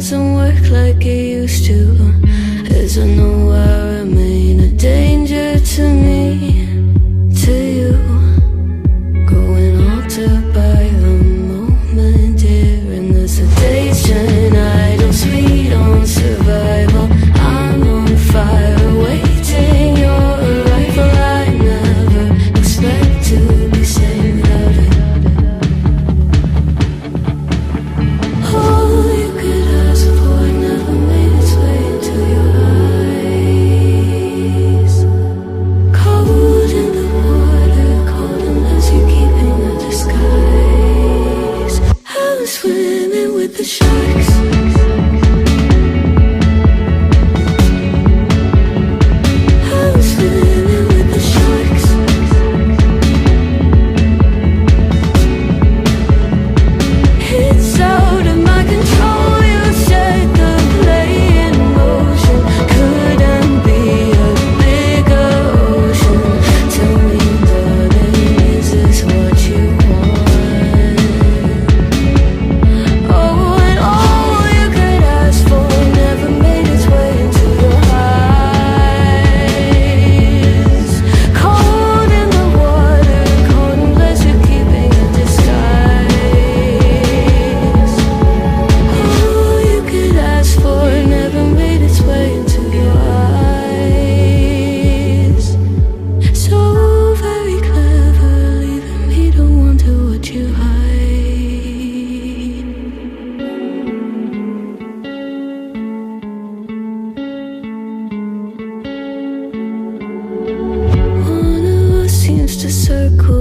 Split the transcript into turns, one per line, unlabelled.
doesn't work like it used to. As I know I remain a danger to me, to you. Going altered by the moment, dear. And the sedation, idle, sweet on survival. I'm on fire, waiting your arrival. I never expect to be sane without it. All you could ask for never made its way into your eyes. Cold in the water, cold unless you're keeping a disguise. I was swimming with the sharks. I was swimming with the sharks. It's out of my control. You set the play in motion. Couldn't be a bigger ocean. Tell me, darling, is this what you want? Oh, and all you could ask for never made its way into your eyes. Cold in the water, cold unless you're keeping a disguise. All you could ask for never made its way into your eyes. So very clever, leaving me to wonder what you hide. One of us seems to circle